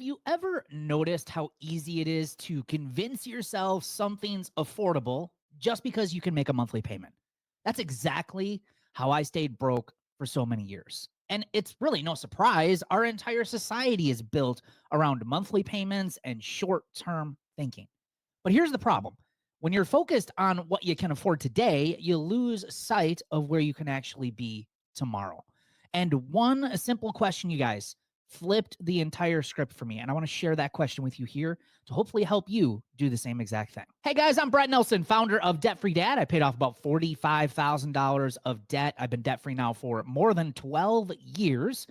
you ever noticed how easy it is to convince yourself something's affordable just because you can make a monthly payment? That's exactly how I stayed broke for so many years. And it's really no surprise, our entire society is built around monthly payments and short term thinking. But here's the problem: when you're focused on what you can afford today, you lose sight of where you can actually be tomorrow. And one simple question, you guys, flipped the entire script for me. And I want to share that question with you here to hopefully help you do the same exact thing. Hey guys, I'm Brett Nelson, founder of Debt Free Dad. I paid off about $45,000 of debt. I've been debt free now for more than 12 years.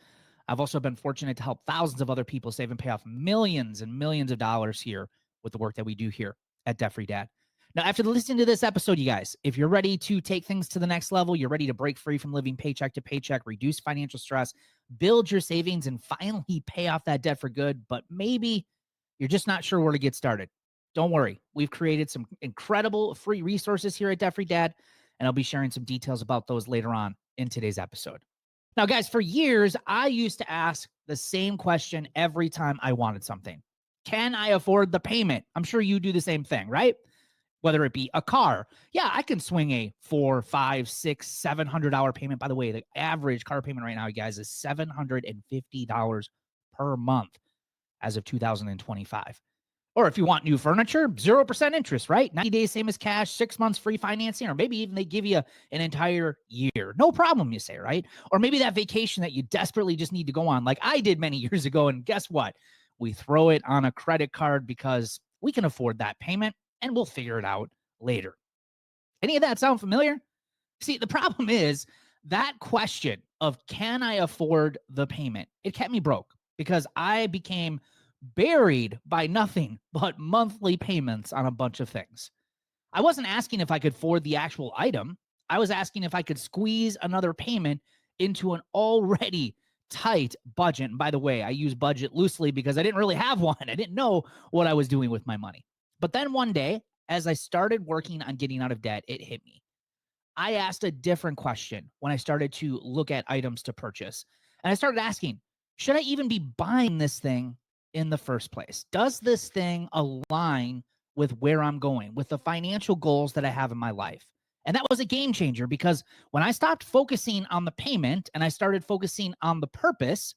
I've also been fortunate to help thousands of other people save and pay off millions and millions of dollars here with the work that we do here at Debt Free Dad. Now, after listening to this episode, you guys, if you're ready to take things to the next level, you're ready to break free from living paycheck to paycheck, reduce financial stress, build your savings, and finally pay off that debt for good, but maybe you're just not sure where to get started, don't worry. We've created some incredible free resources here at Debt Free Dad, and I'll be sharing some details about those later on in today's episode. Now, guys, for years, I used to ask the same question every time I wanted something. Can I afford the payment? I'm sure you do the same thing, right? Whether it be a car. Yeah, I can swing a $400, $500, $600, $700 payment. By the way, the average car payment right now, you guys, is $750 per month as of 2025. Or if you want new furniture, 0% interest, right? 90 days, same as cash, 6 months free financing, or maybe even they give you an entire year. No problem, you say, right? Or maybe that vacation that you desperately just need to go on, like I did many years ago. And guess what? We throw it on a credit card because we can afford that payment and we'll figure it out later. Any of that sound familiar? See, the problem is that question of can I afford the payment? It kept me broke because I became buried by nothing but monthly payments on a bunch of things. I wasn't asking if I could afford the actual item. I was asking if I could squeeze another payment into an already tight budget. And by the way, I use budget loosely because I didn't really have one. I didn't know what I was doing with my money. But then one day, as I started working on getting out of debt, it hit me. I asked a different question when I started to look at items to purchase. And I started asking, should I even be buying this thing in the first place? Does this thing align with where I'm going, with the financial goals that I have in my life? And that was a game changer because when I stopped focusing on the payment and I started focusing on the purpose,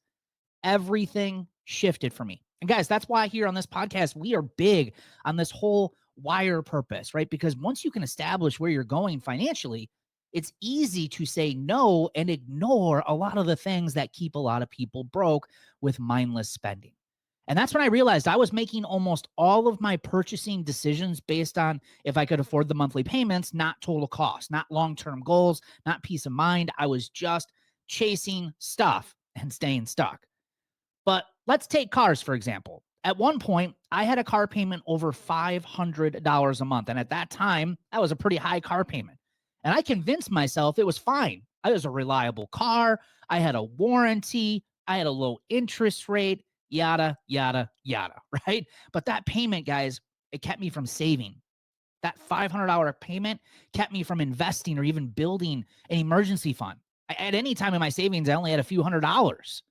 everything shifted for me. And guys, that's why here on this podcast, we are big on this whole wire purpose, right? Because once you can establish where you're going financially, it's easy to say no and ignore a lot of the things that keep a lot of people broke with mindless spending. And that's when I realized I was making almost all of my purchasing decisions based on if I could afford the monthly payments, not total cost, not long-term goals, not peace of mind. I was just chasing stuff and staying stuck. But let's take cars, for example. At one point, I had a car payment over $500 a month. And at that time, that was a pretty high car payment. And I convinced myself it was fine. I was a reliable car. I had a warranty. I had a low interest rate, yada, yada, yada, right? But that payment, guys, it kept me from saving. That $500 payment kept me from investing or even building an emergency fund. At any time in my savings, I only had a few $100s.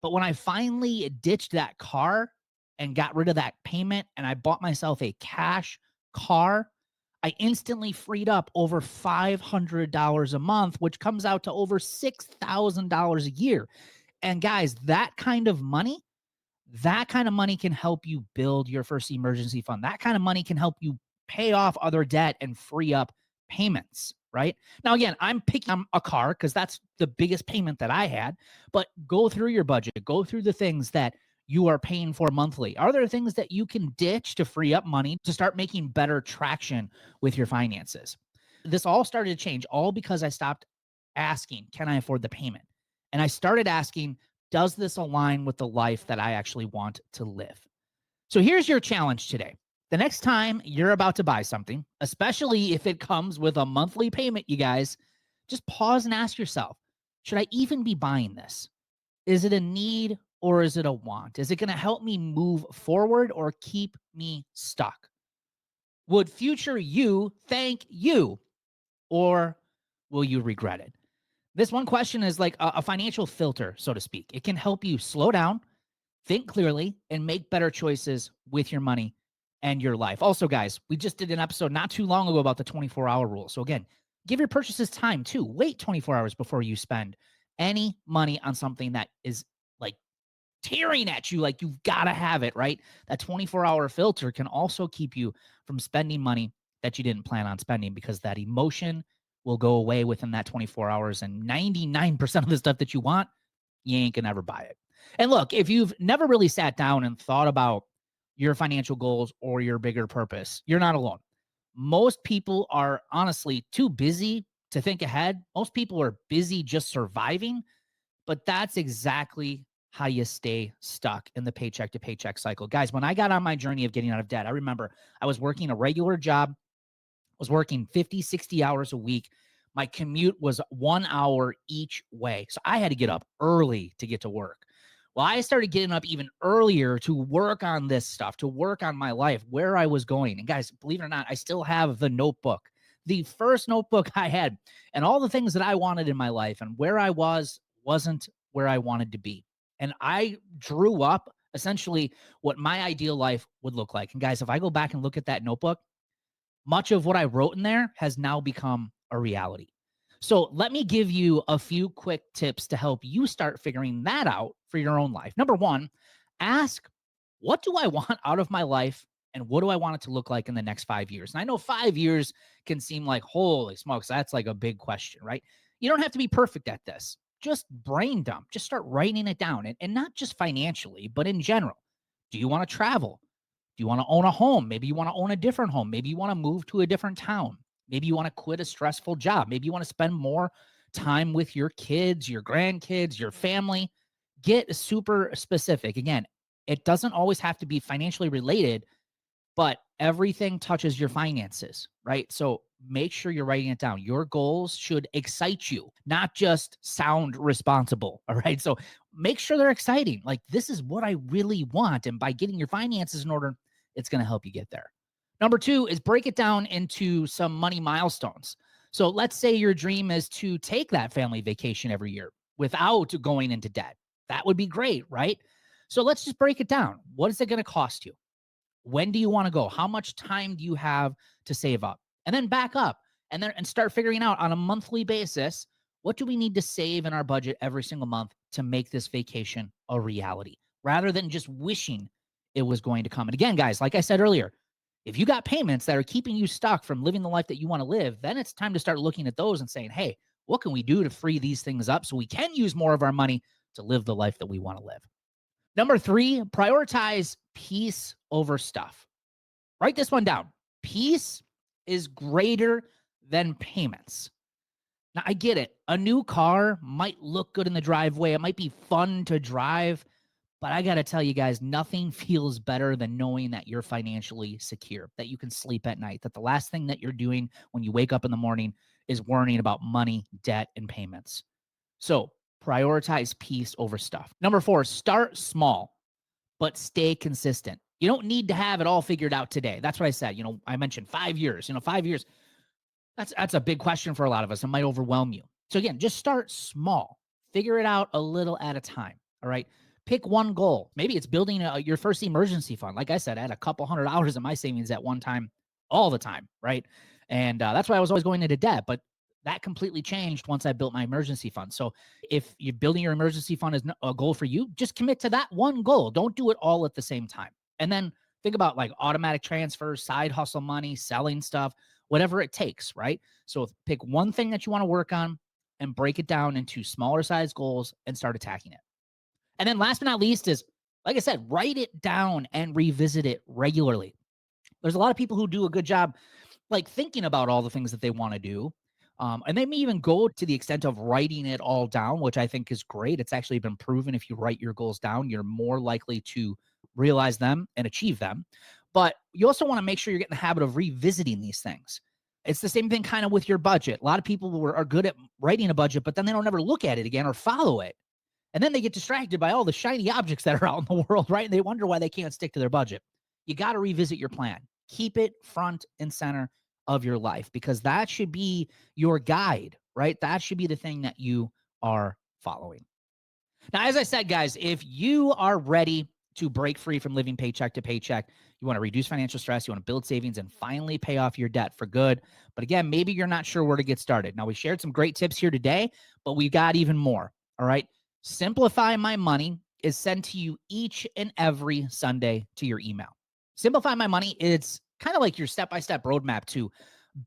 But when I finally ditched that car and got rid of that payment and I bought myself a cash car, I instantly freed up over $500 a month, which comes out to over $6,000 a year. And guys, that kind of money can help you build your first emergency fund. That kind of money can help you pay off other debt and free up payments, right? Now, again, I'm picking a car because that's the biggest payment that I had, but go through your budget, go through the things that you are paying for monthly. Are there things that you can ditch to free up money to start making better traction with your finances? This all started to change all because I stopped asking, can I afford the payment? And I started asking, does this align with the life that I actually want to live? So here's your challenge today. The next time you're about to buy something, especially if it comes with a monthly payment, you guys, just pause and ask yourself, should I even be buying this? Is it a need or is it a want? Is it going to help me move forward or keep me stuck? Would future you thank you or will you regret it? This one question is like a financial filter, so to speak. It can help you slow down, think clearly, and make better choices with your money and your life. Also, guys, we just did an episode not too long ago about the 24-hour rule. So, again, give your purchases time too. Wait 24 hours before you spend any money on something that is like tearing at you, like you've got to have it, right? That 24-hour filter can also keep you from spending money that you didn't plan on spending, because that emotion will go away within that 24 hours. And 99% of the stuff that you want, you ain't gonna ever buy it. And look, if you've never really sat down and thought about your financial goals or your bigger purpose, you're not alone. Most people are honestly too busy to think ahead. Most people are busy just surviving, but that's exactly how you stay stuck in the paycheck to paycheck cycle. Guys, when I got on my journey of getting out of debt, I remember I was working a regular job, was working 50, 60 hours a week. My commute was 1 hour each way. So I had to get up early to get to work. Well, I started getting up even earlier to work on this stuff, to work on my life, where I was going. And guys, believe it or not, I still have the notebook, the first notebook I had, and all the things that I wanted in my life, and where I wasn't where I wanted to be. And I drew up essentially what my ideal life would look like. And guys, if I go back and look at that notebook, much of what I wrote in there has now become a reality. So let me give you a few quick tips to help you start figuring that out for your own life. Number one, ask, what do I want out of my life? And what do I want it to look like in the next 5 years? And I know 5 years can seem like, holy smokes, that's like a big question, right? You don't have to be perfect at this. Just brain dump, just start writing it down. And not just financially, but in general. Do you want to travel? Do you want to own a home? Maybe you want to own a different home. Maybe you want to move to a different town. Maybe you want to quit a stressful job. Maybe you want to spend more time with your kids, your grandkids, your family. Get super specific. Again, it doesn't always have to be financially related, but everything touches your finances, right? So make sure you're writing it down. Your goals should excite you, not just sound responsible. All right. So make sure they're exciting. Like, this is what I really want. And by getting your finances in order, it's going to help you get there. Number two is break it down into some money milestones. So let's say your dream is to take that family vacation every year without going into debt. That would be great, right? So let's just break it down. What is it going to cost you? When do you want to go? How much time do you have to save up? And then back up and start figuring out on a monthly basis, what do we need to save in our budget every single month to make this vacation a reality, rather than just wishing it was going to come. And again, guys, like I said earlier, if you got payments that are keeping you stuck from living the life that you want to live, then it's time to start looking at those and saying, hey, what can we do to free these things up so we can use more of our money to live the life that we want to live? Number three, prioritize peace over stuff. Write this one down. Peace is greater than payments. Now, I get it. A new car might look good in the driveway. It might be fun to drive. But I got to tell you guys, nothing feels better than knowing that you're financially secure, that you can sleep at night, that the last thing that you're doing when you wake up in the morning is worrying about money, debt, and payments. So prioritize peace over stuff. Number four, start small, but stay consistent. You don't need to have it all figured out today. That's what I said. I mentioned 5 years. 5 years, that's a big question for a lot of us. It might overwhelm you. So again, just start small. Figure it out a little at a time. All right. Pick one goal. Maybe it's building your first emergency fund. Like I said, I had a couple $100s in my savings at one time, all the time. Right. And that's why I was always going into debt. But that completely changed once I built my emergency fund. So if you're building your emergency fund is a goal for you, just commit to that one goal. Don't do it all at the same time. And then think about like automatic transfers, side hustle money, selling stuff, whatever it takes, right? So pick one thing that you want to work on and break it down into smaller size goals and start attacking it. And then last but not least is, like I said, write it down and revisit it regularly. There's a lot of people who do a good job like thinking about all the things that they want to do. And they may even go to the extent of writing it all down, which I think is great. It's actually been proven if you write your goals down, you're more likely to realize them and achieve them. But you also want to make sure you're getting the habit of revisiting these things. It's the same thing kind of with your budget. A lot of people are good at writing a budget, but then they don't ever look at it again or follow it. And then they get distracted by all the shiny objects that are out in the world, right? And they wonder why they can't stick to their budget. You got to revisit your plan. Keep it front and center of your life, because that should be your guide, right? That should be the thing that you are following. Now, as I said, guys, if you are ready to break free from living paycheck to paycheck. You want to reduce financial stress. You want to build savings and finally pay off your debt for good. But again, maybe you're not sure where to get started. Now, we shared some great tips here today, but we got even more. All right. Simplify My Money is sent to you each and every Sunday to your email. Simplify My Money, it's kind of like your step-by-step roadmap to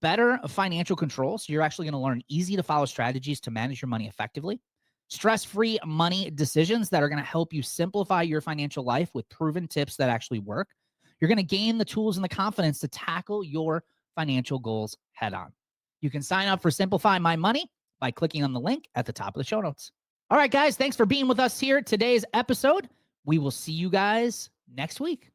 better financial control. So you're actually going to learn easy to follow strategies to manage your money effectively, stress-free money decisions that are going to help you simplify your financial life with proven tips that actually work. You're going to gain the tools and the confidence to tackle your financial goals head on. You can sign up for Simplify My Money by clicking on the link at the top of the show notes. All right, guys, thanks for being with us here today's episode. We will see you guys next week.